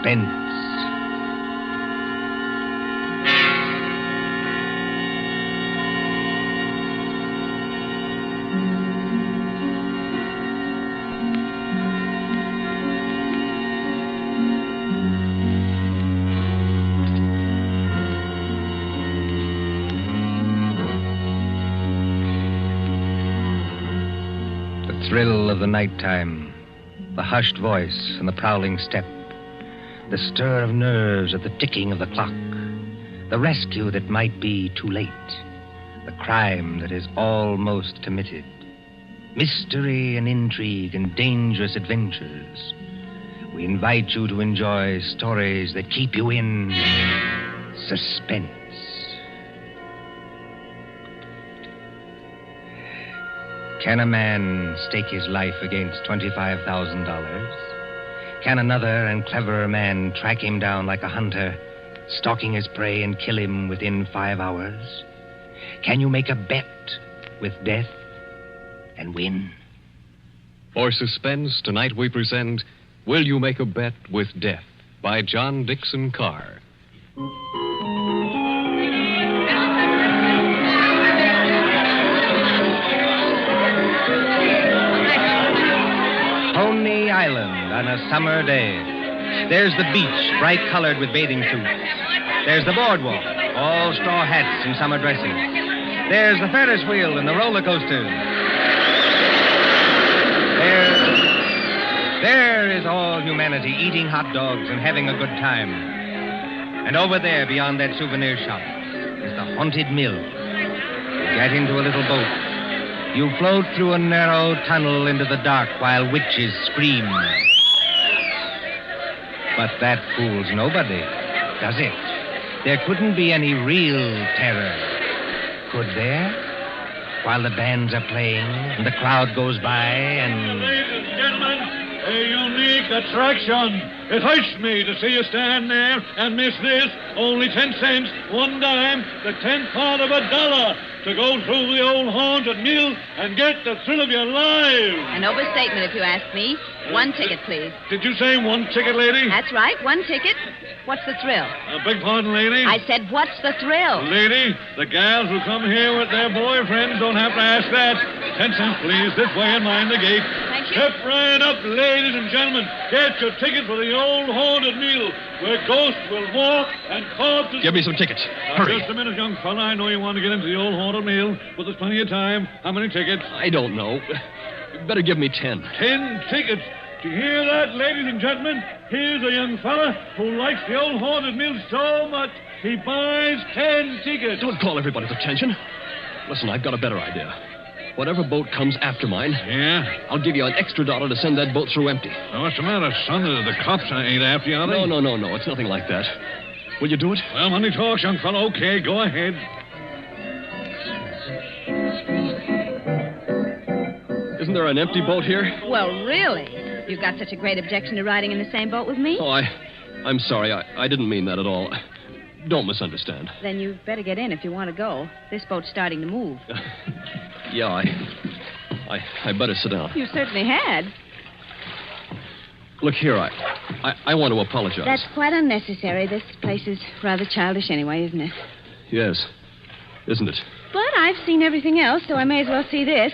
Suspense. The thrill of the nighttime, the hushed voice and the prowling step, the stir of nerves at the ticking of the clock, the rescue that might be too late, the crime that is almost committed, mystery and intrigue and dangerous adventures. We invite you to enjoy stories that keep you in suspense. Can a man stake his life against $25,000? Can another and cleverer man track him down like a hunter, stalking his prey and kill him within 5 hours? Can you make a bet with death and win? For Suspense, tonight we present Will You Make a Bet with Death by John Dickson Carr. Coney Island on a summer day. There's the beach, bright colored with bathing suits. There's the boardwalk, all straw hats and summer dresses. There's the Ferris wheel and the roller coasters. There is all humanity eating hot dogs and having a good time. And over there, beyond that souvenir shop, is the haunted mill. You get into a little boat. You float through a narrow tunnel into the dark while witches scream. But that fools nobody, does it? There couldn't be any real terror, could there? While the bands are playing and the crowd goes by and... Ladies and gentlemen, a unique attraction. It hurts me to see you stand there and miss this. Only 10 cents, 1 dime, the 10th part of $1 to go through the old haunted mill and get the thrill of your lives. An overstatement, if you ask me. 1 ticket, please. Did you say 1 ticket, lady? That's right, 1 ticket. What's the thrill? Beg pardon, lady? I said, what's the thrill? Lady, the gals who come here with their boyfriends don't have to ask that. 10 cents, please, this way and mind the gate. Thank you. Step right up, ladies and gentlemen. Get your ticket for the old haunted mill, where ghosts will walk and corpses... Give me some tickets. Now, Hurry. just a minute, young fella. I know you want to get into the old haunted mill, but there's plenty of time. How many tickets? I don't know. You better give me 10. 10 tickets. Do you hear that, ladies and gentlemen? Here's a young fella who likes the old haunted mill so much, he buys 10 tickets. Don't call everybody's attention. Listen, I've got a better idea. Whatever boat comes after mine, Yeah? I'll give you an extra $1 to send that boat through empty. Now, what's the matter, son? The cops ain't after you, are they? No. It's nothing like that. Will you do it? Well, money talks, young fellow. Okay, go ahead. Isn't there an empty boat here? Well, really? You've got such a great objection to riding in the same boat with me? Oh, I'm sorry. I didn't mean that at all. Don't misunderstand. Then you'd better get in if you want to go. This boat's starting to move. Yeah, I better sit down. You certainly had. Look here, I want to apologize. That's quite unnecessary. This place is rather childish anyway, isn't it? Yes, isn't it? But I've seen everything else, so I may as well see this.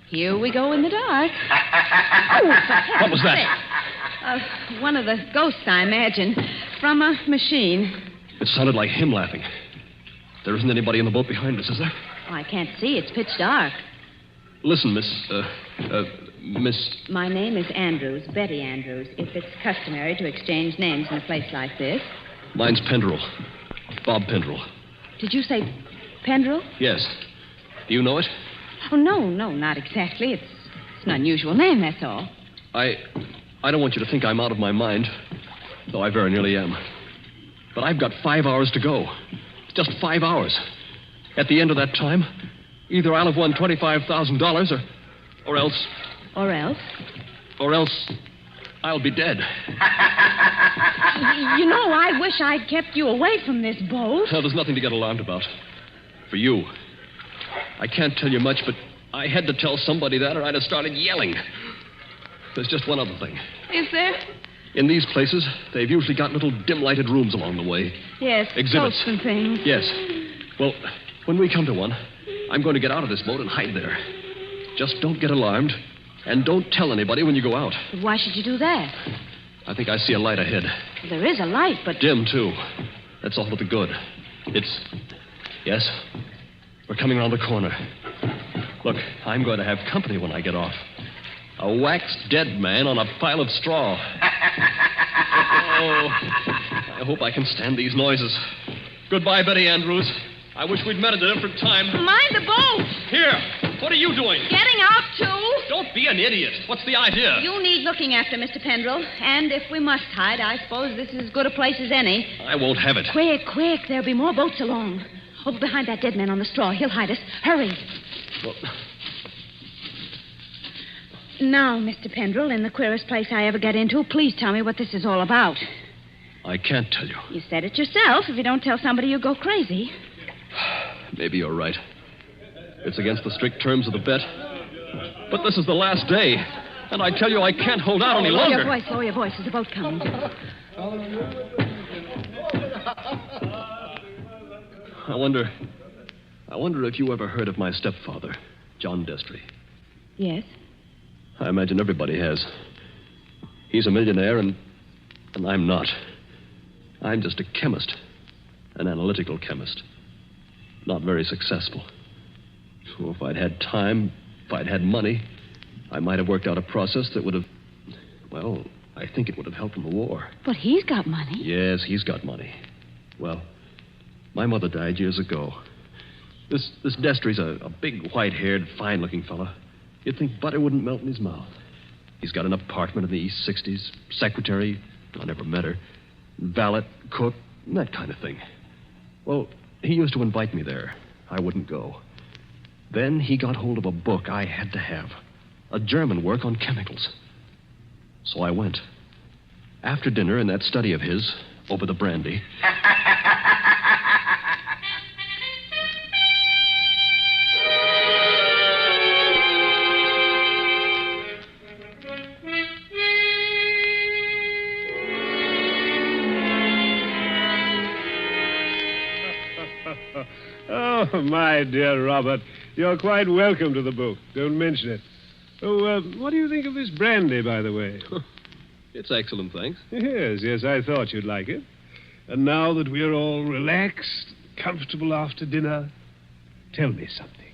Here we go in the dark. Oh, for heaven's What was that? sake. One of the ghosts, I imagine, from a machine. It sounded like him laughing. There isn't anybody in the boat behind us, is there? Oh, I can't see. It's pitch dark. Listen, Miss... My name is Andrews, Betty Andrews, if it's customary to exchange names in a place like this. Mine's Pendrell. Bob Pendrell. Did you say Pendrell? Yes. Do you know it? Oh, no, not exactly. It's an unusual name, that's all. I don't want you to think I'm out of my mind, though I very nearly am. But I've got 5 hours to go. Just 5 hours. At the end of that time, either I'll have won $25,000 or else... Or else? Or else I'll be dead. You know, I wish I'd kept you away from this boat. Well, there's nothing to get alarmed about. For you. I can't tell you much, but I had to tell somebody that or I'd have started yelling. There's just one other thing. Is there? In these places, they've usually got little dim-lighted rooms along the way. Yes, Exhibits. boats and things. Yes. Well, when we come to one, I'm going to get out of this boat and hide there. Just don't get alarmed, and don't tell anybody when you go out. But why should you do that? I think I see a light ahead. Well, there is a light, but... Dim, too. That's all to the good. It's... Yes? We're coming around the corner. Look, I'm going to have company when I get off. A waxed dead man on a pile of straw. Oh, I hope I can stand these noises. Goodbye, Betty Andrews. I wish we'd met at a different time. Mind the boat! Here, what are you doing? Getting out, too? Don't be an idiot. What's the idea? You need looking after, Mr. Pendrell. And if we must hide, I suppose this is as good a place as any. I won't have it. Quick, quick. There'll be more boats along. Over behind that dead man on the straw. He'll hide us. Hurry. Well... Now, Mr. Pendrell, in the queerest place I ever get into, please tell me what this is all about. I can't tell you. You said it yourself. If you don't tell somebody, you'll go crazy. Maybe you're right. It's against the strict terms of the bet. But this is the last day. And I tell you, I can't hold out any longer. Lower your voice. There's a boat coming. I wonder if you ever heard of my stepfather, John Destry. Yes? I imagine everybody has. He's a millionaire, and I'm not. I'm just a chemist, an analytical chemist. Not very successful. So if I'd had time, if I'd had money, I might have worked out a process that would have... Well, I think it would have helped in the war. But he's got money. Yes, he's got money. Well, my mother died years ago. This Destry's a big, white-haired, fine-looking fella. You'd think butter wouldn't melt in his mouth. He's got an apartment in the East 60s, secretary, I never met her, valet, cook, that kind of thing. Well, he used to invite me there. I wouldn't go. Then he got hold of a book I had to have, a German work on chemicals. So I went. After dinner in that study of his, over the brandy... Oh, my dear Robert, you're quite welcome to the book. Don't mention it. Oh, what do you think of this brandy, by the way? It's excellent, thanks. Yes, I thought you'd like it. And now that we're all relaxed, comfortable after dinner, tell me something.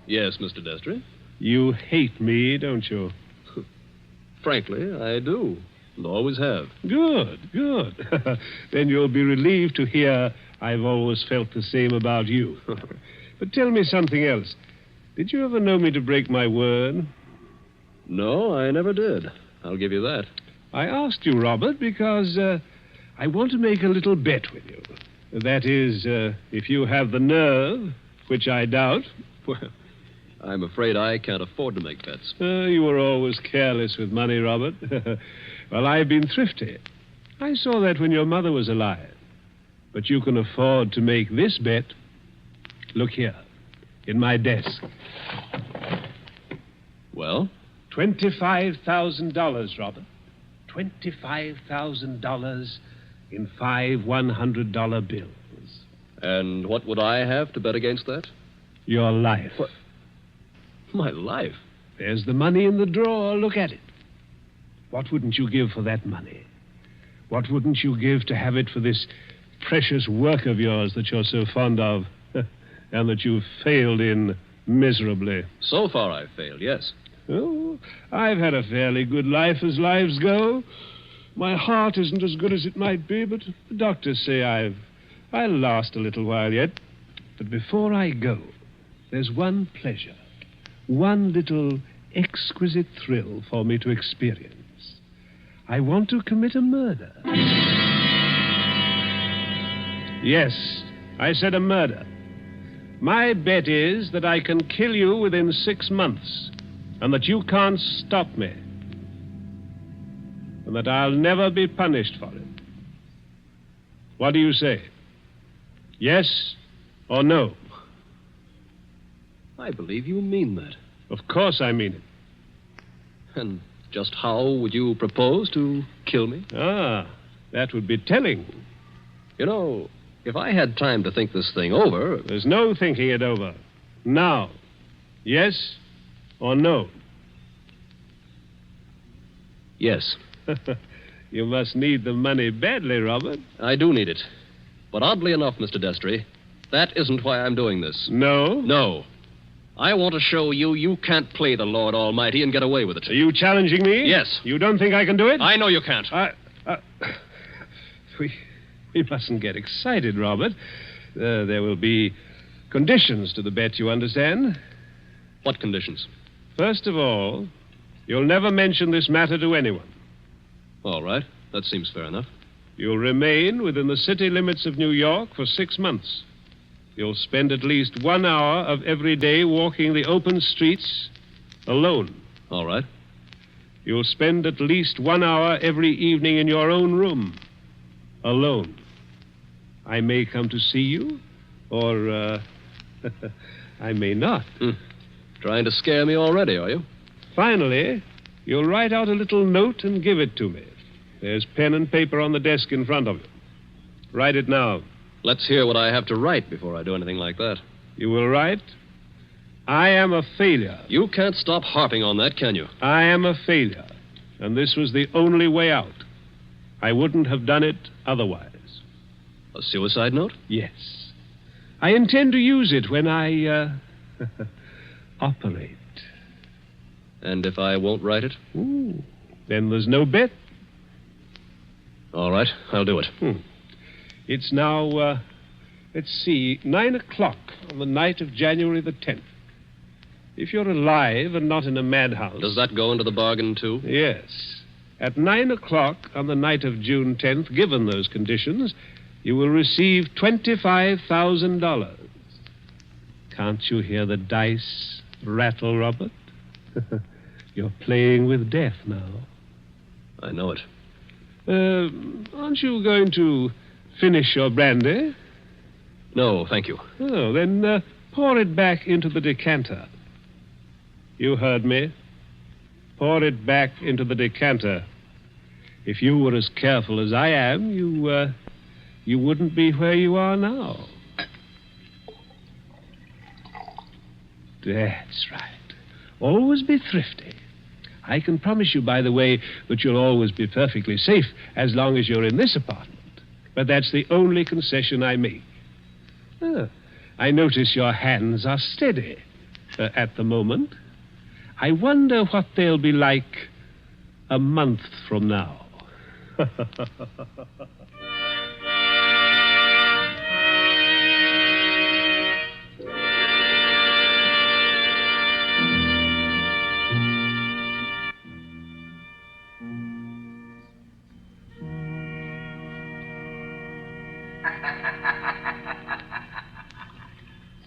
Yes, Mr. Destry? You hate me, don't you? Frankly, I do. And always have. Good. Then you'll be relieved to hear I've always felt the same about you. But tell me something else. Did you ever know me to break my word? No, I never did. I'll give you that. I asked you, Robert, because I want to make a little bet with you. That is, if you have the nerve, which I doubt. Well, I'm afraid I can't afford to make bets. You were always careless with money, Robert. Well, I've been thrifty. I saw that when your mother was alive. But you can afford to make this bet. Look here, in my desk. Well? $25,000, Robert. $25,000 in 5 $100 bills. And what would I have to bet against that? Your life. What? My life? There's the money in the drawer. Look at it. What wouldn't you give for that money? What wouldn't you give to have it for this precious work of yours that you're so fond of and that you've failed in miserably? So far I've failed, yes. Oh, I've had a fairly good life as lives go. My heart isn't as good as it might be, but the doctors say I'll last a little while yet. But before I go, there's one pleasure, one little exquisite thrill for me to experience. I want to commit a murder. Yes, I said a murder. My bet is that I can kill you within 6 months, and that you can't stop me, and that I'll never be punished for it. What do you say? Yes or no? I believe you mean that. Of course I mean it. And Just how would you propose to kill me? Ah, that would be telling. You know, if I had time to think this thing over... There's no thinking it over. Now. Yes or no? Yes. You must need the money badly, Robert. I do need it. But oddly enough, Mr. Destry, that isn't why I'm doing this. No? No. I want to show you can't play the Lord Almighty and get away with it. Are you challenging me? Yes. You don't think I can do it? I know you can't. We mustn't get excited, Robert. There will be conditions to the bet, you understand? What conditions? First of all, you'll never mention this matter to anyone. All right. That seems fair enough. You'll remain within the city limits of New York for 6 months. You'll spend at least 1 hour of every day walking the open streets alone. All right. You'll spend at least 1 hour every evening in your own room, alone. I may come to see you, or I may not. Trying to scare me already, are you? Finally, you'll write out a little note and give it to me. There's pen and paper on the desk in front of you. Write it now. Let's hear what I have to write before I do anything like that. You will write, I am a failure. You can't stop harping on that, can you? I am a failure, and this was the only way out. I wouldn't have done it otherwise. A suicide note? Yes. I intend to use it when I, operate. And if I won't write it? Ooh, then there's no bet. All right, I'll do it. It's now, let's see, 9 o'clock on the night of January the 10th. If you're alive and not in a madhouse... Does that go into the bargain, too? Yes. At 9 o'clock on the night of June 10th, given those conditions, you will receive $25,000. Can't you hear the dice rattle, Robert? You're playing with death now. I know it. Aren't you going to finish your brandy? No, thank you. Oh, then pour it back into the decanter. You heard me. Pour it back into the decanter. If you were as careful as I am, you wouldn't be where you are now. That's right. Always be thrifty. I can promise you, by the way, that you'll always be perfectly safe as long as you're in this apartment. But that's the only concession I make. I notice your hands are steady at the moment. I wonder what they'll be like a month from now.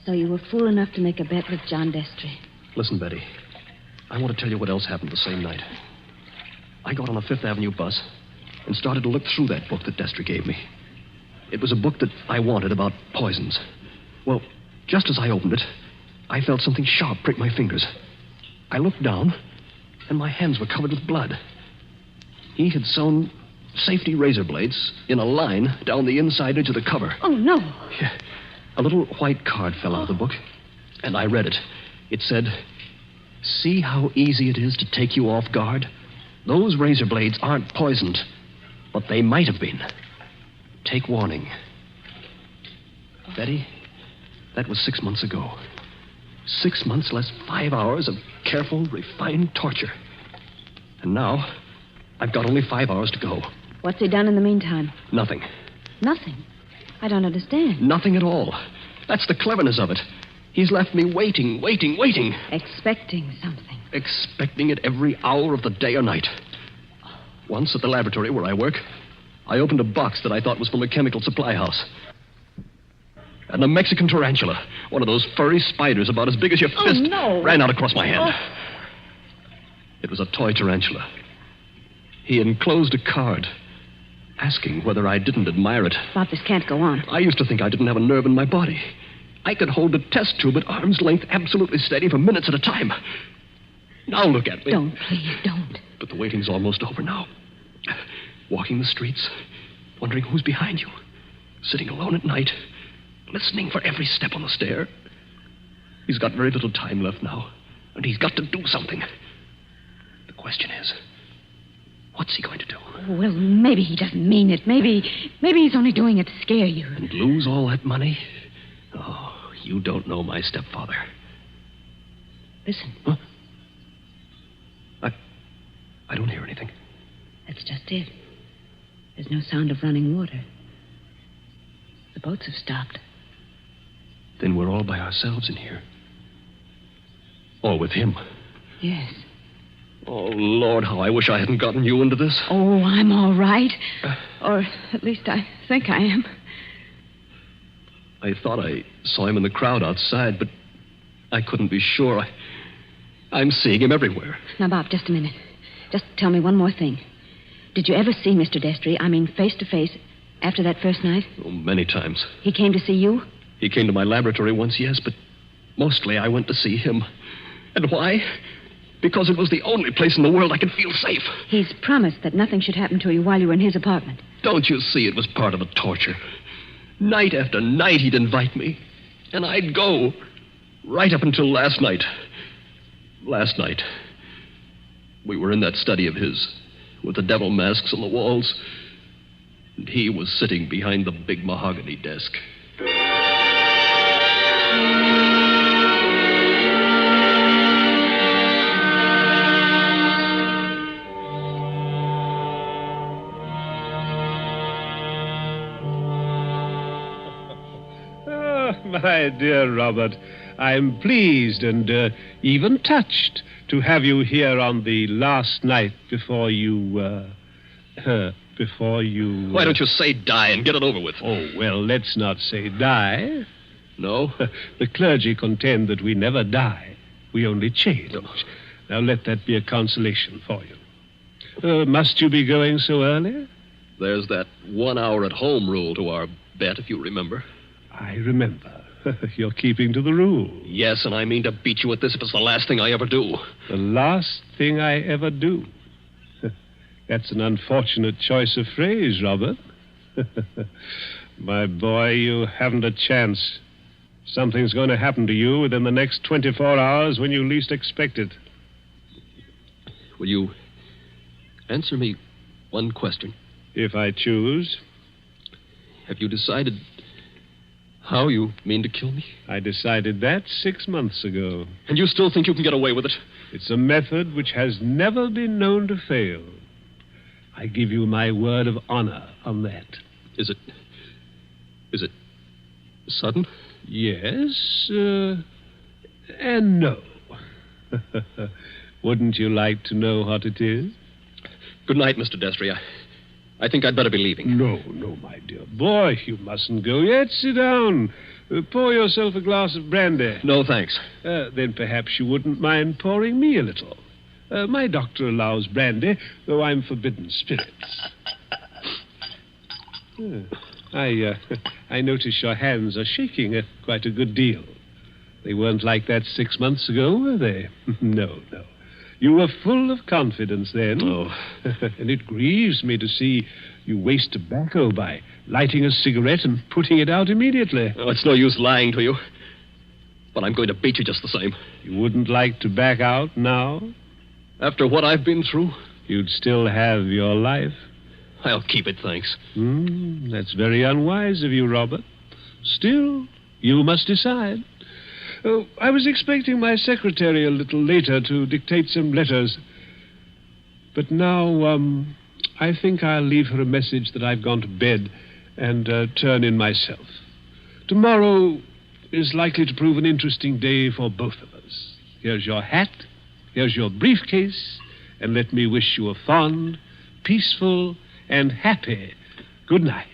So you were fool enough to make a bet with John Destry. Listen, Betty. I want to tell you what else happened the same night. I got on a Fifth Avenue bus and started to look through that book that Destry gave me. It was a book that I wanted about poisons. Well, just as I opened it, I felt something sharp prick my fingers. I looked down, and my hands were covered with blood. He had sewn safety razor blades in a line down the inside edge of the cover. Oh, no. Yeah. A little white card fell out of the book, and I read it. It said, "See how easy it is to take you off guard? Those razor blades aren't poisoned, but they might have been. Take warning." Betty, that was 6 months ago. 6 months less 5 hours of careful, refined torture. And now, I've got only 5 hours to go. What's he done in the meantime? Nothing. Nothing. I don't understand. Nothing at all. That's the cleverness of it. He's left me waiting. Expecting something. Expecting it every hour of the day or night. Once at the laboratory where I work, I opened a box that I thought was from a chemical supply house. And a Mexican tarantula, one of those furry spiders about as big as your fist, ran out across my hand. It was a toy tarantula. He enclosed a card asking whether I didn't admire it. Bob, this can't go on. I used to think I didn't have a nerve in my body. I could hold a test tube at arm's length absolutely steady for minutes at a time. Now look at me. Don't, please, don't. But the waiting's almost over now. Walking the streets, wondering who's behind you. Sitting alone at night, listening for every step on the stair. He's got very little time left now, and he's got to do something. The question is, what's he going to do? Well, maybe he doesn't mean it. Maybe he's only doing it to scare you. And lose all that money? Oh, you don't know my stepfather. Listen. Huh? I don't hear anything. That's just it. There's no sound of running water. The boats have stopped. Then we're all by ourselves in here. All with him. Yes. Oh, Lord, how I wish I hadn't gotten you into this. Oh, I'm all right. Or at least I think I am. I thought I saw him in the crowd outside, but I couldn't be sure. I'm seeing him everywhere. Now, Bob, just a minute. Just tell me one more thing. Did you ever see Mr. Destry, I mean face to face, after that first night? Oh, many times. He came to see you? He came to my laboratory once, yes, but mostly I went to see him. And why? Because it was the only place in the world I could feel safe. He's promised that nothing should happen to you while you were in his apartment. Don't you see it was part of the torture? Night after night he'd invite me, and I'd go, right up until last night. Last night, we were in that study of his, with the devil masks on the walls, and he was sitting behind the big mahogany desk. My dear Robert, I'm pleased and even touched to have you here on the last night before you... Why don't you say die and get it over with? Oh, well, let's not say die. No? The clergy contend that we never die. We only change. No. Now, let that be a consolation for you. Must you be going so early? There's that 1 hour at home rule to our bet, if you remember. I remember. You're keeping to the rule. Yes, and I mean to beat you at this if it's the last thing I ever do. The last thing I ever do. That's an unfortunate choice of phrase, Robert. My boy, you haven't a chance. Something's going to happen to you within the next 24 hours when you least expect it. Will you answer me one question? If I choose. Have you decided how you mean to kill me? I decided that 6 months ago. And you still think you can get away with it? It's a method which has never been known to fail. I give you my word of honor on that. Is it sudden? Yes, and no. Wouldn't you like to know what it is? Good night, Mr. Destry. I think I'd better be leaving. No, my dear boy, you mustn't go yet. Sit down. Pour yourself a glass of brandy. No, thanks. Then perhaps you wouldn't mind pouring me a little. My doctor allows brandy, though I'm forbidden spirits. I notice your hands are shaking quite a good deal. They weren't like that 6 months ago, were they? No. You were full of confidence then. Oh. And it grieves me to see you waste tobacco by lighting a cigarette and putting it out immediately. Oh, it's no use lying to you. But I'm going to beat you just the same. You wouldn't like to back out now? After what I've been through? You'd still have your life. I'll keep it, thanks. That's very unwise of you, Robert. Still, you must decide. Oh, I was expecting my secretary a little later to dictate some letters. But now, I think I'll leave her a message that I've gone to bed and turn in myself. Tomorrow is likely to prove an interesting day for both of us. Here's your hat, here's your briefcase, and let me wish you a fond, peaceful, and happy good night.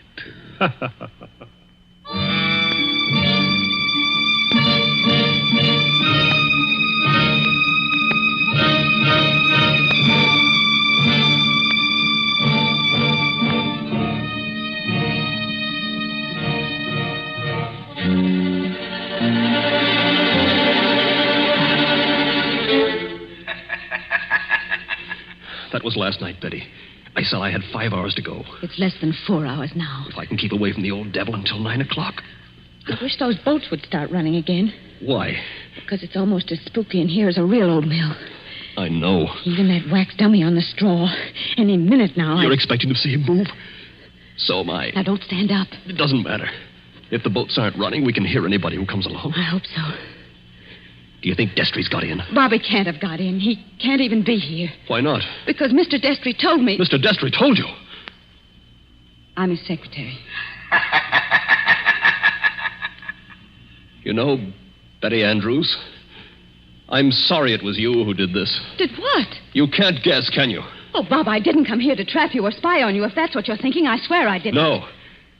That was last night, Betty. I said I had 5 hours to go. It's less than 4 hours now. If I can keep away from the old devil until 9 o'clock. I wish those boats would start running again. Why? Because it's almost as spooky in here as a real old mill. I know. Even that wax dummy on the straw. Any minute now. You're expecting to see him move? So am I. Now, don't stand up. It doesn't matter. If the boats aren't running, we can hear anybody who comes along. I hope so. Do you think Destry's got in? Bobby can't have got in. He can't even be here. Why not? Because Mr. Destry told me... Mr. Destry told you? I'm his secretary. You know, Betty Andrews, I'm sorry it was you who did this. Did what? You can't guess, can you? Oh, Bob, I didn't come here to trap you or spy on you. If that's what you're thinking, I swear I didn't. No.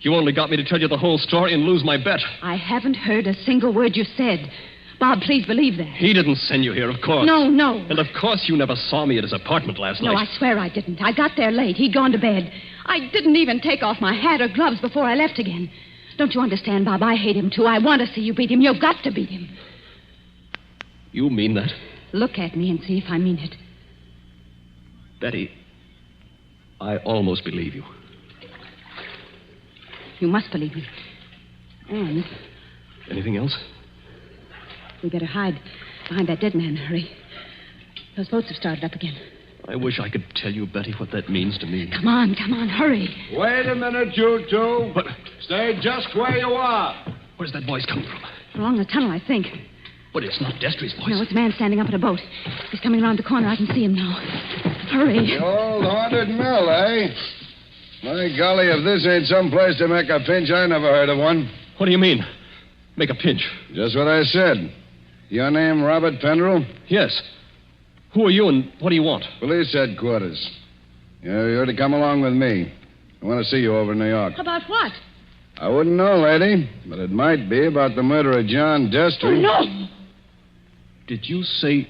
You only got me to tell you the whole story and lose my bet. I haven't heard a single word you said. Bob, please believe that. He didn't send you here, of course. No. And of course you never saw me at his apartment last night. No, I swear I didn't. I got there late. He'd gone to bed. I didn't even take off my hat or gloves before I left again. Don't you understand, Bob? I hate him, too. I want to see you beat him. You've got to beat him. You mean that? Look at me and see if I mean it. Betty, I almost believe you. You must believe me. And Anything else? we better hide behind that dead man. Hurry. Those boats have started up again. I wish I could tell you, Betty, what that means to me. Come on, hurry. Wait a minute, you two. What? Stay just where you are. Where's that voice coming from? Along the tunnel, I think. But it's not Destry's voice. No, it's a man standing up in a boat. He's coming around the corner. I can see him now. Hurry. The old haunted mill, eh? My golly, if this ain't some place to make a pinch, I never heard of one. What do you mean? Make a pinch? Just what I said. Your name, Robert Pendrell? Yes. Who are you and what do you want? Police headquarters. You're to come along with me. I want to see you over in New York. About what? I wouldn't know, lady, but it might be about the murder of John Destry. Oh, no. Did you say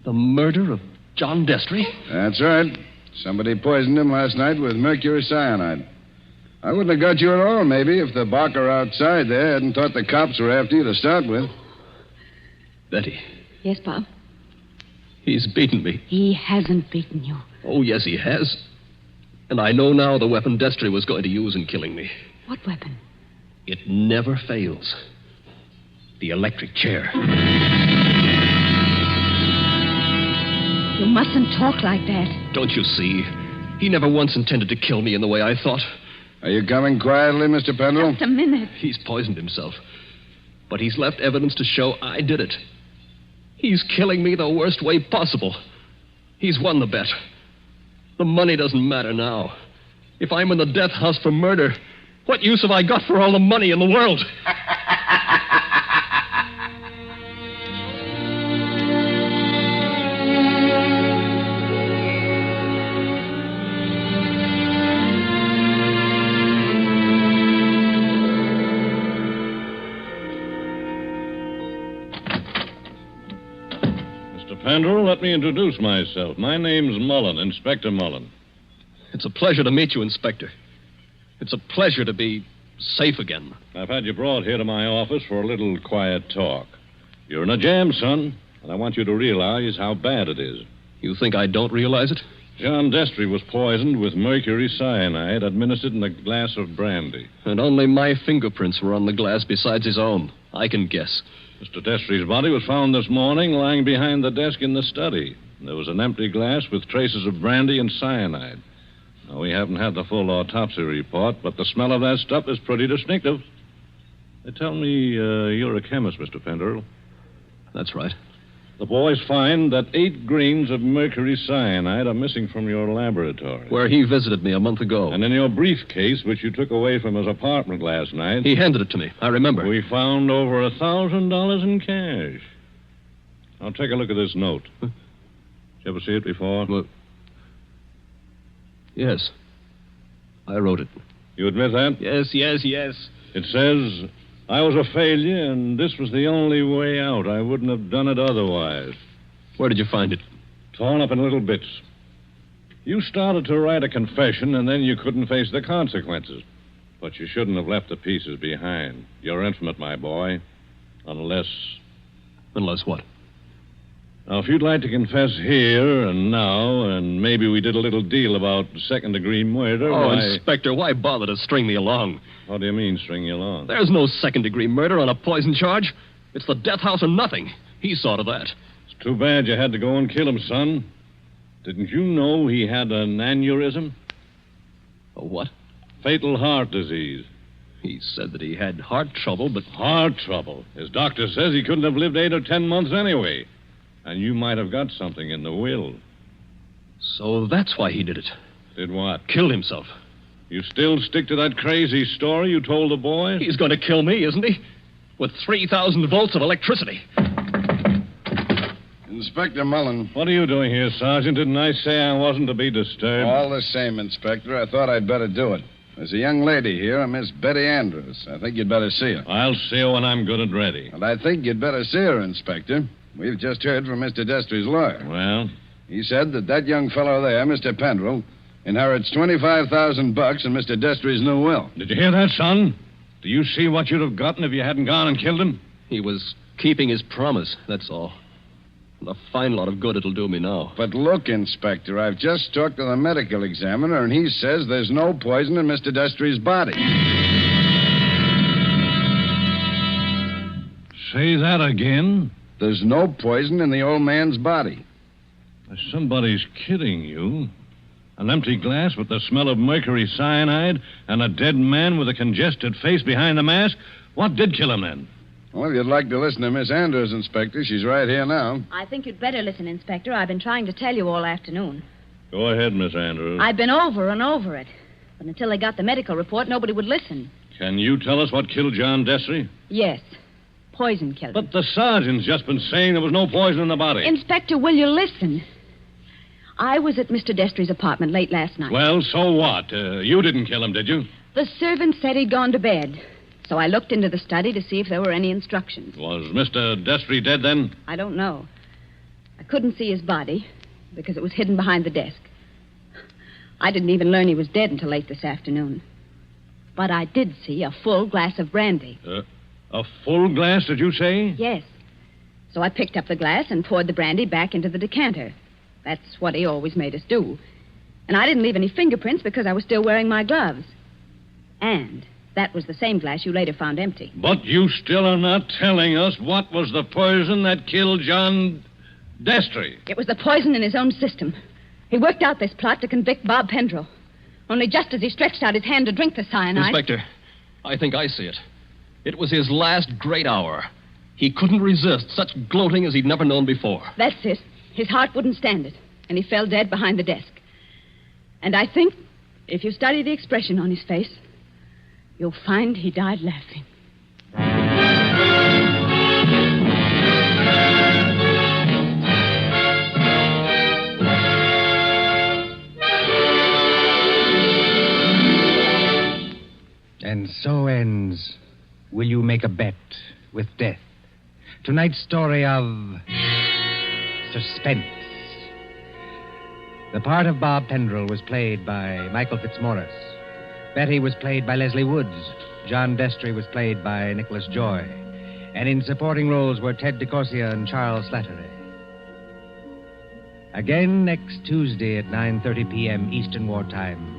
the murder of John Destry? That's right. Somebody poisoned him last night with mercury cyanide. I wouldn't have got you at all, maybe, if the barker outside there hadn't thought the cops were after you to start with. Betty, Yes, Bob? he's beaten me. He hasn't beaten you. Oh, yes, he has. And I know now the weapon Destry was going to use in killing me. What weapon? It never fails. The electric chair. You mustn't talk like that. Don't you see? He never once intended to kill me in the way I thought. Are you coming quietly, Mr. Pendrell? Just a minute. He's poisoned himself. But he's left evidence to show I did it. He's killing me the worst way possible. He's won the bet. The money doesn't matter now. If I'm in the death house for murder, what use have I got for all the money in the world? Pendrell, let me introduce myself. My name's Mullen, Inspector Mullen. It's a pleasure to meet you, Inspector. It's a pleasure to be safe again. I've had you brought here to my office for a little quiet talk. You're in a jam, son, and I want you to realize how bad it is. You think I don't realize it? John Destry was poisoned with mercury cyanide administered in a glass of brandy. And only my fingerprints were on the glass besides his own. I can guess. Mr. Destry's body was found this morning lying behind the desk in the study. There was an empty glass with traces of brandy and cyanide. Now, we haven't had the full autopsy report, but the smell of that stuff is pretty distinctive. They tell me you're a chemist, Mr. Pendrell. That's right. The boys find that 8 grains of mercury cyanide are missing from your laboratory. Where he visited me a month ago. And in your briefcase, which you took away from his apartment last night... He handed it to me. I remember. We found over $1,000 in cash. Now, take a look at this note. Did you ever see it before? Well, yes. I wrote it. You admit that? Yes. It says, I was a failure, and this was the only way out. I wouldn't have done it otherwise. Where did you find it? Torn up in little bits. You started to write a confession, and then you couldn't face the consequences. But you shouldn't have left the pieces behind. You're intimate, my boy. Unless... Unless what? Now, if you'd like to confess here and now, and maybe we did a little deal about second-degree murder, Oh, why... Inspector, why bother to string me along? What do you mean, string you along? There's no second-degree murder on a poison charge. It's the death house or nothing. He saw to that. It's too bad you had to go and kill him, son. Didn't you know he had an aneurysm? A what? Fatal heart disease. He said that he had heart trouble, but... Heart trouble. His doctor says he couldn't have lived 8 or 10 months anyway. And you might have got something in the will. So that's why he did it. Did what? Killed himself. You still stick to that crazy story you told the boys? He's going to kill me, isn't he? With 3,000 volts of electricity. Inspector Mullen. What are you doing here, Sergeant? Didn't I say I wasn't to be disturbed? All the same, Inspector, I thought I'd better do it. There's a young lady here, a Miss Betty Andrews. I think you'd better see her. I'll see her when I'm good and ready. And I think you'd better see her, Inspector. We've just heard from Mr. Destry's lawyer. Well? He said that young fellow there, Mr. Pendrell, inherits $25,000 in Mr. Destry's new will. Did you hear that, son? Do you see what you'd have gotten if you hadn't gone and killed him? He was keeping his promise, that's all. And a fine lot of good it'll do me now. But look, Inspector, I've just talked to the medical examiner, and he says there's no poison in Mr. Destry's body. Say that again? There's no poison in the old man's body. Somebody's kidding you. An empty glass with the smell of mercury cyanide and a dead man with a congested face behind the mask? What did kill him then? Well, if you'd like to listen to Miss Andrews, Inspector, she's right here now. I think you'd better listen, Inspector. I've been trying to tell you all afternoon. Go ahead, Miss Andrews. I've been over and over it. But until they got the medical report, nobody would listen. Can you tell us what killed John Destry? Yes. Poison killed him. But the sergeant's just been saying there was no poison in the body. Inspector, will you listen? I was at Mr. Destry's apartment late last night. Well, so what? You didn't kill him, did you? The servant said he'd gone to bed. So I looked into the study to see if there were any instructions. Was Mr. Destry dead then? I don't know. I couldn't see his body because it was hidden behind the desk. I didn't even learn he was dead until late this afternoon. But I did see a full glass of brandy. A full glass, did you say? Yes. So I picked up the glass and poured the brandy back into the decanter. That's what he always made us do. And I didn't leave any fingerprints because I was still wearing my gloves. And that was the same glass you later found empty. But you still are not telling us what was the poison that killed John Destry. It was the poison in his own system. He worked out this plot to convict Bob Pendrell. Only just as he stretched out his hand to drink the cyanide... Inspector, I think I see it. It was his last great hour. He couldn't resist such gloating as he'd never known before. That's it. His heart wouldn't stand it, and he fell dead behind the desk. And I think, if you study the expression on his face, you'll find he died laughing. And so ends Will You Make a Bet with Death? Tonight's story of Suspense. The part of Bob Pendrell was played by Michael Fitzmaurice. Betty was played by Leslie Woods. John Destry was played by Nicholas Joy. And in supporting roles were Ted DeCorsia and Charles Slattery. Again next Tuesday at 9:30 p.m. Eastern Wartime.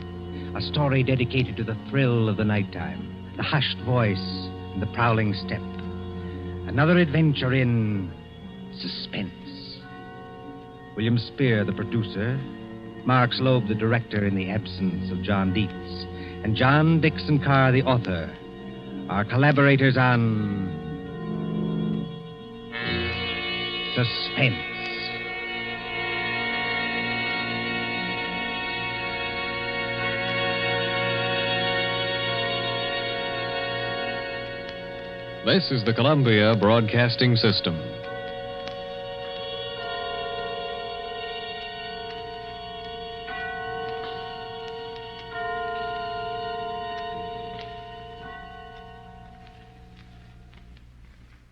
A story dedicated to the thrill of the nighttime, the hushed voice and the prowling step. Another adventure in suspense. William Spear, the producer, Mark Slobe, the director in the absence of John Dietz, and John Dickson Carr, the author, are collaborators on Suspense. This is the Columbia Broadcasting System.